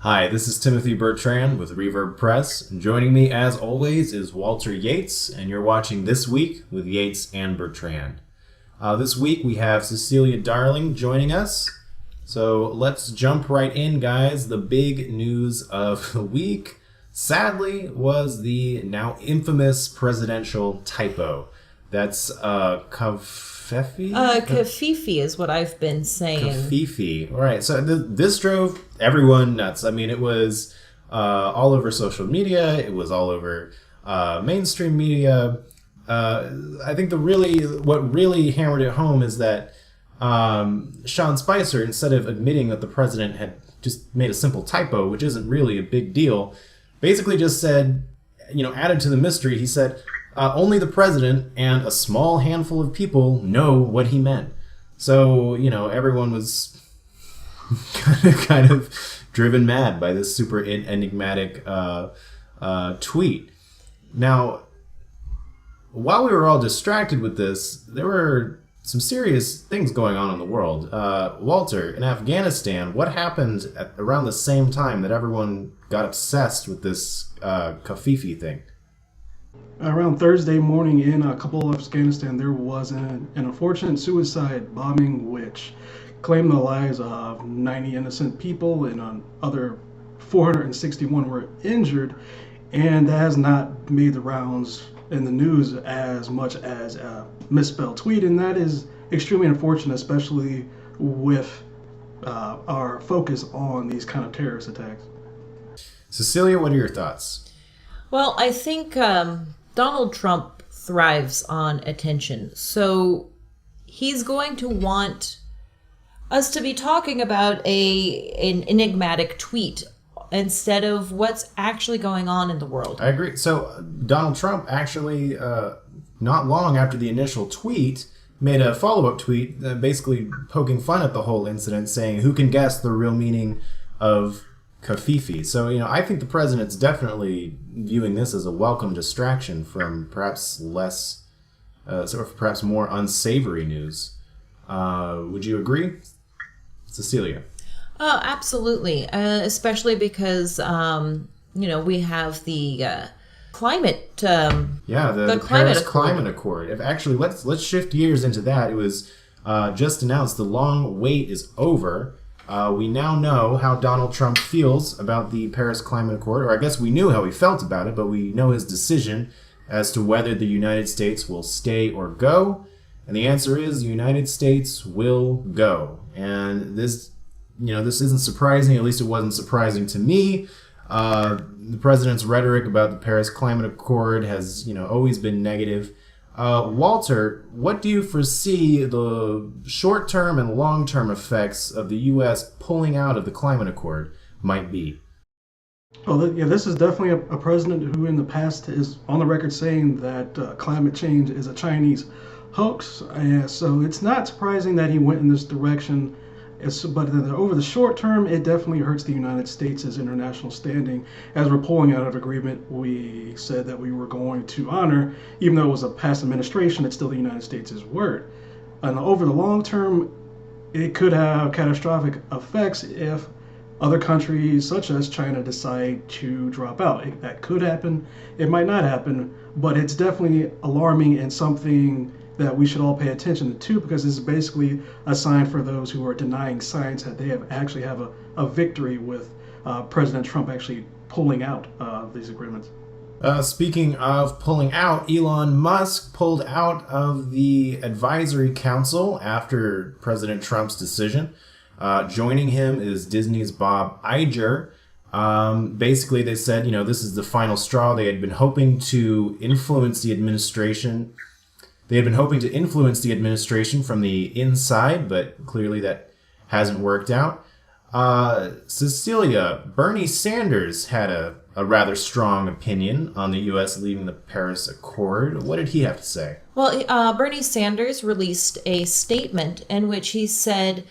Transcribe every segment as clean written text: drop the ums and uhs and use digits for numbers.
Hi, this is Timothy Bertrand with Reverb Press. And joining me, as always, is Walter Yeates, and you're watching This Week with Yeates and Bertrand. This week we have Cecilia Darling joining us. So let's jump right in, guys. The big news of the week, sadly, was the now infamous presidential typo. That's Covfefe? Kafifi is what I've been saying. Kafifi. All right. So this drove everyone nuts. I mean, it was all over social media. It was all over mainstream media. I think what really hammered it home is that Sean Spicer, instead of admitting that the president had just made a simple typo, which isn't really a big deal, basically just said, added to the mystery, he said, only the president and a small handful of people know what he meant. So, everyone was kind of driven mad by this super enigmatic tweet. Now, while we were all distracted with this, there were some serious things going on in the world. Walter, in Afghanistan, what happened around the same time that everyone got obsessed with this Kafifi thing? Around Thursday morning in Kabul, Afghanistan, there was an unfortunate suicide bombing which claimed the lives of 90 innocent people and other 461 were injured, and that has not made the rounds in the news as much as a misspelled tweet, and that is extremely unfortunate, especially with our focus on these kind of terrorist attacks. Cecilia, what are your thoughts? Well, I think Donald Trump thrives on attention, so he's going to want us to be talking about an enigmatic tweet instead of what's actually going on in the world. I agree. So Donald Trump actually, not long after the initial tweet, made a follow-up tweet basically poking fun at the whole incident, saying, who can guess the real meaning of Kafifi? So, I think the president's definitely viewing this as a welcome distraction from perhaps perhaps more unsavory news. Would you agree, Cecilia? Oh, absolutely. Especially because, we have the climate. The Paris Climate Accord. Actually, let's shift gears into that. It was just announced the long wait is over. We now know how Donald Trump feels about the Paris Climate Accord, or I guess we knew how he felt about it, but we know his decision as to whether the United States will stay or go. And the answer is the United States will go. And this isn't surprising. At least it wasn't surprising to me. The president's rhetoric about the Paris Climate Accord has, always been negative. Walter, what do you foresee the short-term and long-term effects of the U.S. pulling out of the climate accord might be? Well, yeah, this is definitely a president who in the past is on the record saying that climate change is a Chinese hoax. So it's not surprising that he went in this direction. But over the short term, it definitely hurts the United States' international standing. As we're pulling out of agreement we said that we were going to honor, even though it was a past administration, it's still the United States' word. And over the long term, it could have catastrophic effects if other countries, such as China, decide to drop out. That could happen. It might not happen, but it's definitely alarming and something that we should all pay attention to, because it's basically a sign for those who are denying science that they have a victory with President Trump actually pulling out these agreements. Speaking of pulling out, Elon Musk pulled out of the advisory council after President Trump's decision. Joining him is Disney's Bob Iger. Basically, they said, this is the final straw. They had been hoping to influence the administration. They had been hoping to influence the administration from the inside, but clearly that hasn't worked out. Cecilia, Bernie Sanders had a rather strong opinion on the U.S. leaving the Paris Accord. What did he have to say? Well, Bernie Sanders released a statement in which he said,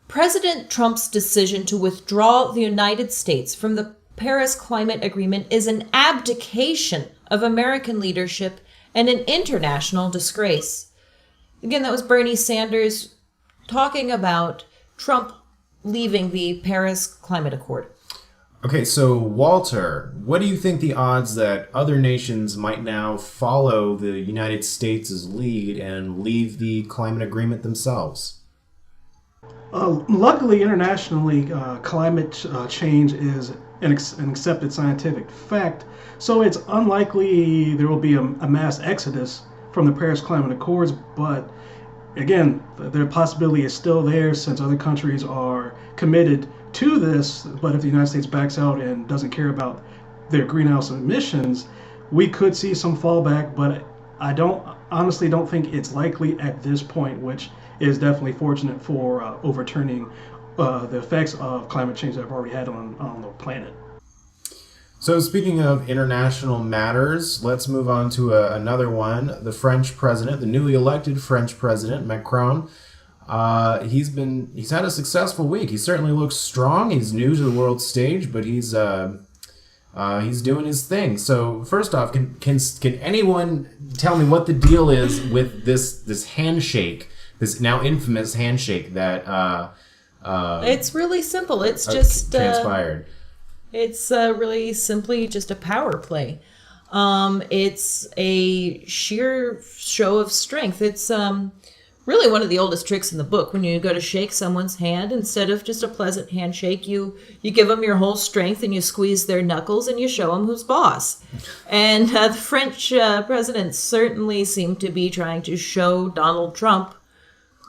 President Trump's decision to withdraw the United States from the Paris Climate Agreement is an abdication of American leadership and an international disgrace. Again, that was Bernie Sanders talking about Trump leaving the Paris Climate Accord. Okay, so Walter, what do you think the odds that other nations might now follow the United States' lead and leave the climate agreement themselves? Luckily, internationally, climate change is an accepted scientific fact, so it's unlikely there will be a mass exodus from the Paris Climate Accords. But again, the possibility is still there since other countries are committed to this. But if the United States backs out and doesn't care about their greenhouse emissions, we could see some fallback. But I don't honestly don't think it's likely at this point, which is definitely fortunate for overturning the effects of climate change that have already had on the planet. So, speaking of international matters, let's move on to another one. The French president, the newly elected French president, Macron, he's had a successful week. He certainly looks strong. He's new to the world stage, but he's doing his thing. So, first off, can anyone tell me what the deal is with this handshake, this now infamous handshake that It's really simple. It's just transpired? It's really simply just a power play. It's a sheer show of strength. It's really one of the oldest tricks in the book. When you go to shake someone's hand, instead of just a pleasant handshake, you give them your whole strength and you squeeze their knuckles and you show them who's boss. And the French president certainly seemed to be trying to show Donald Trump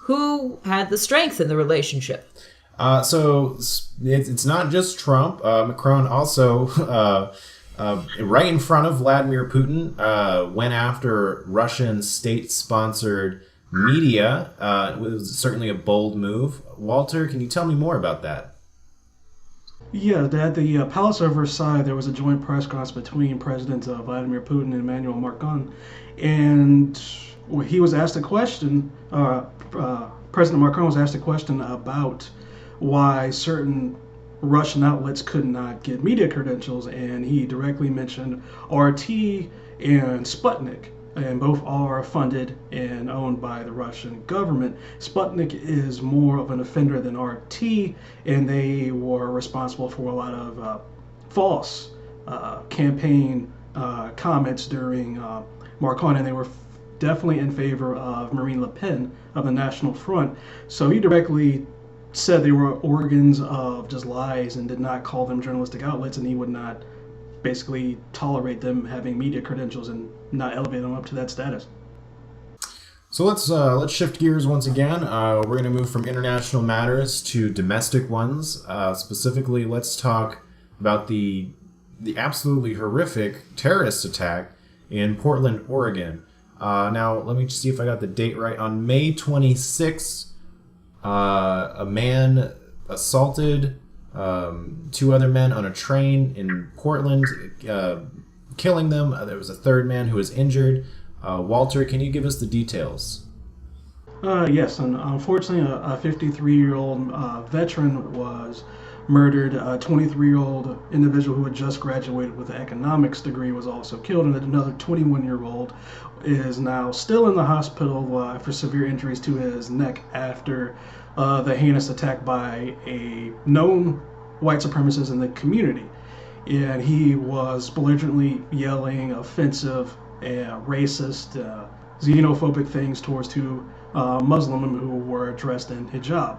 who had the strength in the relationship. So it's not just Trump. Macron also, right in front of Vladimir Putin, went after Russian state-sponsored media. It was certainly a bold move. Walter, can you tell me more about that? Yeah, at the Palace of Versailles, there was a joint press conference between President Vladimir Putin and Emmanuel Macron, and he was asked a question. President Macron was asked a question about why certain Russian outlets could not get media credentials, and he directly mentioned RT and Sputnik, and both are funded and owned by the Russian government. Sputnik is more of an offender than RT, and they were responsible for a lot of false campaign comments during Macron, and they were definitely in favor of Marine Le Pen of the National Front. So he directly said they were organs of just lies and did not call them journalistic outlets, and he would not basically tolerate them having media credentials and not elevate them up to that status. So let's shift gears once again. We're going to move from international matters to domestic ones. Specifically, let's talk about the absolutely horrific terrorist attack in Portland, Oregon. Now, let me just see if I got the date right. On May 26th, a man assaulted two other men on a train in Portland, killing them. There was a third man who was injured. Walter, can you give us the details? Yes, and unfortunately, a 53-year-old veteran was murdered. A 23-year-old individual who had just graduated with an economics degree was also killed, and another 21-year-old is now still in the hospital for severe injuries to his neck after the heinous attack by a known white supremacist in the community. And he was belligerently yelling offensive, racist, xenophobic things towards two Muslim who were dressed in hijab.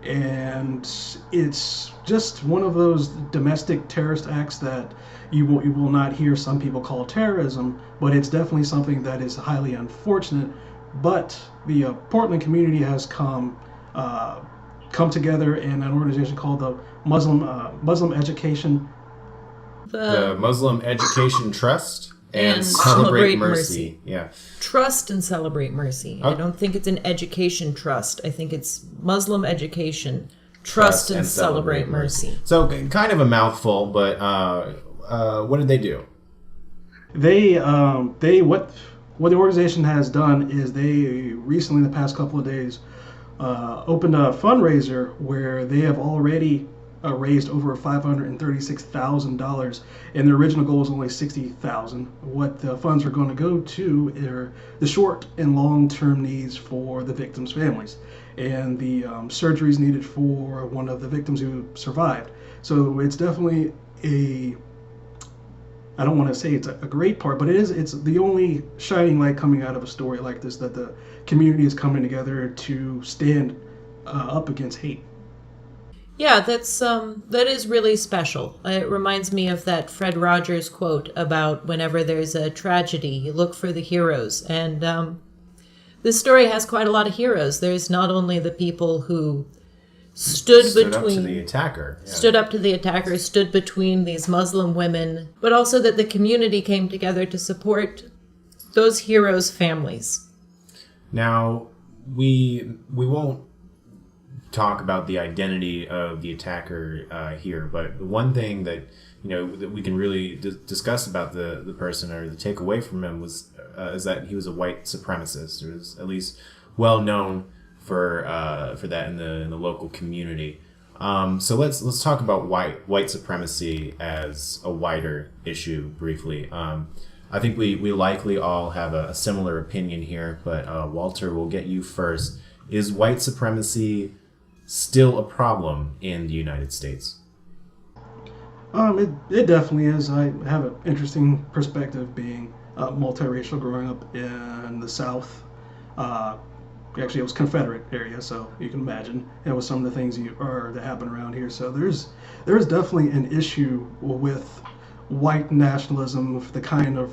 And it's just one of those domestic terrorist acts that you will not hear some people call terrorism, but it's definitely something that is highly unfortunate. But the Portland community has come together in an organization called the Muslim Education The Muslim Education Trust and Celebrate Mercy. Yeah. Trust and Celebrate Mercy. I don't think it's an education trust. I think it's Muslim Education Trust and Celebrate Mercy. So kind of a mouthful, but what did they do? What the organization has done is they recently, in the past couple of days, opened a fundraiser where they have already raised over $536,000, and the original goal was only $60,000. What the funds are going to go to are the short and long-term needs for the victims' families. and the surgeries needed for one of the victims who survived. So it's definitely I don't want to say it's a great part, but it's the only shining light coming out of a story like this, that the community is coming together to stand up against hate. Yeah, that is really special. It reminds me of that Fred Rogers quote about whenever there's a tragedy, you look for the heroes. And this story has quite a lot of heroes. There's not only the people who stood up to the attacker. Yeah. Stood up to the attacker, stood between these Muslim women, but also that the community came together to support those heroes' families. Now, we won't talk about the identity of the attacker here, but one thing that that we can really discuss about the person, or the takeaway from him, was is that he was a white supremacist. It was at least well known for that in the local community. So let's talk about white supremacy as a wider issue briefly. I think we likely all have a similar opinion here, but Walter, we'll get you first. Is white supremacy still a problem in the United States? It definitely is. I have an interesting perspective being multiracial, growing up in the South. Actually, it was Confederate area, so you can imagine it was some of the things that happen around here. So there's definitely an issue with white nationalism, the kind of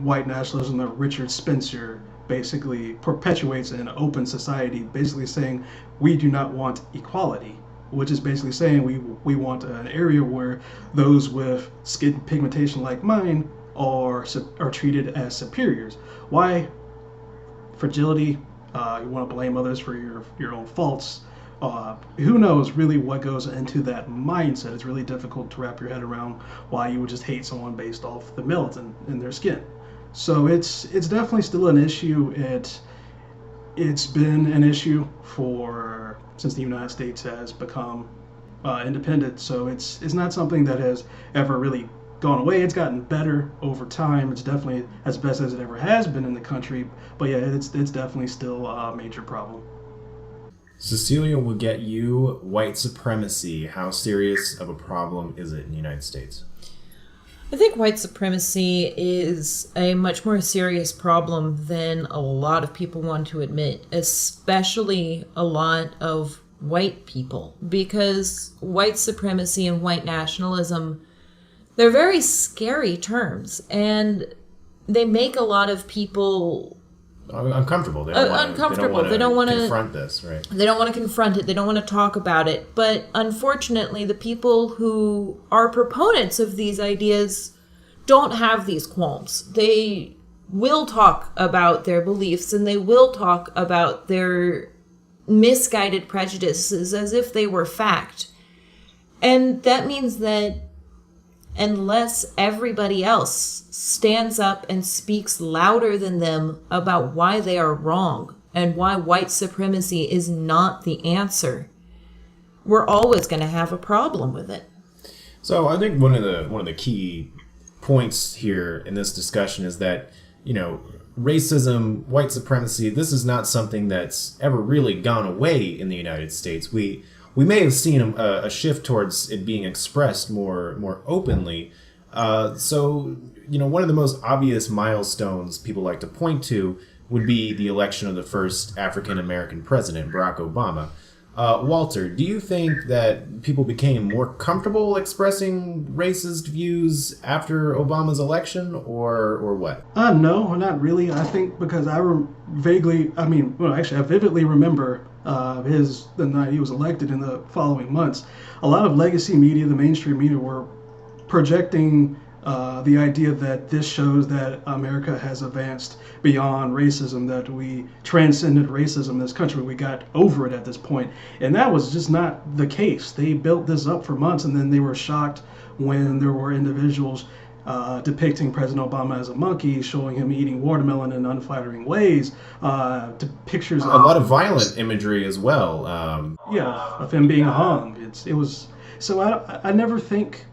white nationalism that Richard Spencer basically perpetuates in an open society, basically saying we do not want equality, which is basically saying we want an area where those with skin pigmentation like mine are treated as superiors. Why? Fragility. You want to blame others for your own faults. Who knows really what goes into that mindset? It's really difficult to wrap your head around why you would just hate someone based off the melanin in their skin. So it's definitely still an issue. It's been an issue since the United States has become independent. So it's not something that has ever really gone away. It's gotten better over time. It's definitely as best as it ever has been in the country. But yeah, it's definitely still a major problem. Cecilia, will get you white supremacy. How serious of a problem is it in the United States? I think white supremacy is a much more serious problem than a lot of people want to admit, especially a lot of white people, because white supremacy and white nationalism, they're very scary terms, and they make a lot of people uncomfortable. They don't want to confront this, right? They don't want to confront it. They don't want to talk about it. But unfortunately, the people who are proponents of these ideas don't have these qualms. They will talk about their beliefs, and they will talk about their misguided prejudices as if they were fact. And that means that unless everybody else stands up and speaks louder than them about why they are wrong and why white supremacy is not the answer, we're always going to have a problem with it. So I think one of the key points here in this discussion is that, racism, white supremacy, this is not something that's ever really gone away in the United States. We may have seen a shift towards it being expressed more openly. So, one of the most obvious milestones people like to point to would be the election of the first African-American president, Barack Obama. Walter, do you think that people became more comfortable expressing racist views after Obama's election, or what? No, not really. I think because I vividly remember the night he was elected in the following months. A lot of legacy media, the mainstream media, were projecting the idea that this shows that America has advanced beyond racism, that we transcended racism in this country, we got over it at this point. And that was just not the case. They built this up for months, and then they were shocked when there were individuals depicting President Obama as a monkey, showing him eating watermelon in unflattering ways, to pictures a lot of violent imagery as well. Of him being hung. It was so I never think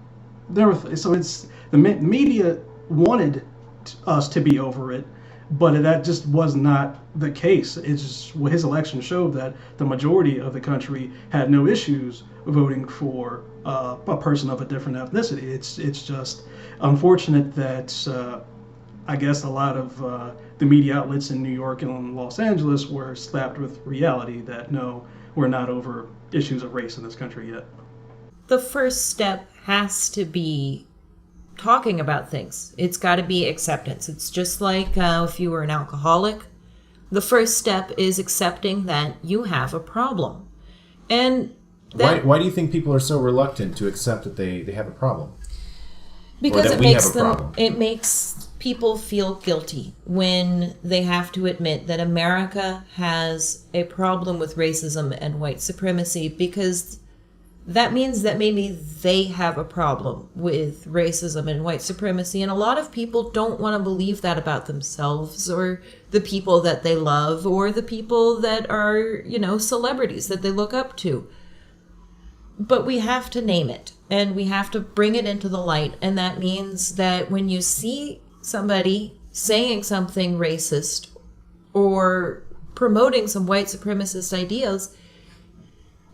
so it's the media wanted us to be over it, But that just was not the case. It's just his election showed that the majority of the country had no issues voting for a person of a different ethnicity. It's just unfortunate that I guess a lot of the media outlets in New York and Los Angeles were slapped with reality that no, we're not over issues of race in this country yet. The first step has to be talking about things. It's got to be acceptance. It's just like if you were an alcoholic, the first step is accepting that you have a problem. And why do you think people are so reluctant to accept that they have a problem? Because it makes people feel guilty when they have to admit that America has a problem with racism and white supremacy, because that means that maybe they have a problem with racism and white supremacy. And a lot of people don't want to believe that about themselves or the people that they love or the people that are, celebrities that they look up to. But we have to name it and we have to bring it into the light. And that means that when you see somebody saying something racist or promoting some white supremacist ideas,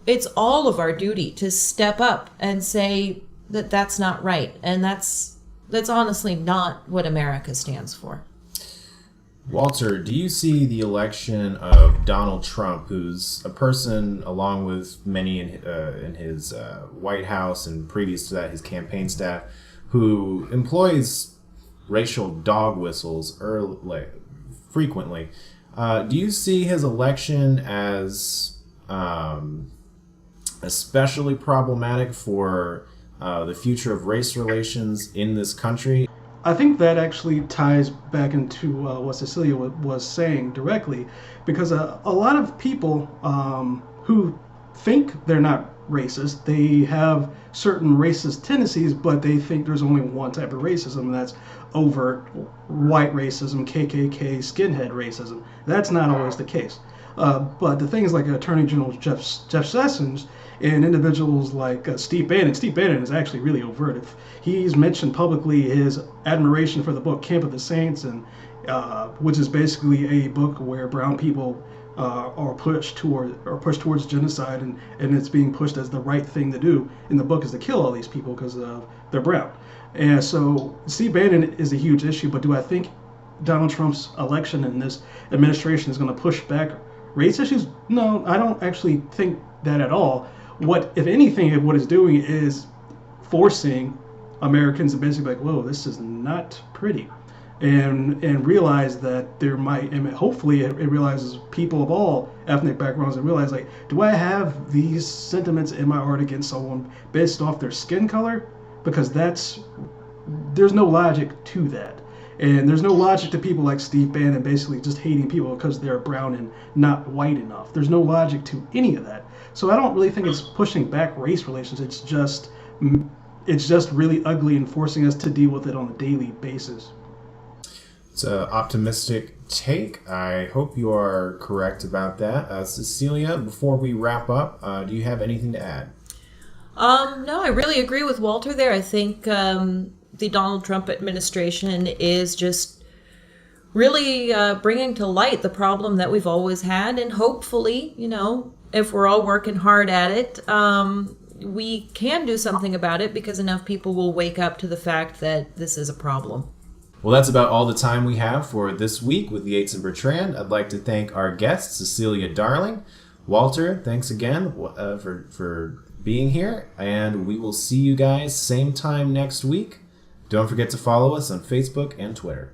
it's all of our duty to step up and say that that's not right. And that's honestly not what America stands for. Walter, do you see the election of Donald Trump, who's a person, along with many in his White House and previous to that his campaign staff, who employs racial dog whistles frequently? Do you see his election as especially problematic for the future of race relations in this country? I think that actually ties back into what Cecilia was saying directly, because a lot of people who think they're not racist, they have certain racist tendencies, but they think there's only one type of racism, and that's overt white racism, KKK, skinhead racism. That's not always the case. But the things like Attorney General Jeff Sessions and individuals like Steve Bannon is actually really overt. If he's mentioned publicly his admiration for the book Camp of the Saints, and which is basically a book where brown people are pushed towards genocide, and it's being pushed as the right thing to do in the book is to kill all these people because they're brown. And so Steve Bannon is a huge issue, but do I think Donald Trump's election and this administration is going to push back race issues? No, I don't actually think that at all. What, if anything, what it's doing is forcing Americans to basically be like, whoa, this is not pretty. And realize that there might, and hopefully it realizes people of all ethnic backgrounds and realize, like, do I have these sentiments in my art against someone based off their skin color? Because there's no logic to that. And there's no logic to people like Steve Bannon basically just hating people because they're brown and not white enough. There's no logic to any of that. So I don't really think it's pushing back race relations. It's just really ugly and forcing us to deal with it on a daily basis. It's an optimistic take. I hope you are correct about that. Cecilia, before we wrap up, do you have anything to add? No, I really agree with Walter there. I think the Donald Trump administration is just really bringing to light the problem that we've always had. And hopefully, if we're all working hard at it, we can do something about it because enough people will wake up to the fact that this is a problem. Well, that's about all the time we have for this week with Yeates and Bertrand. I'd like to thank our guest, Cecilia Darling. Walter, thanks again for being here, and we will see you guys same time next week. Don't forget to follow us on Facebook and Twitter.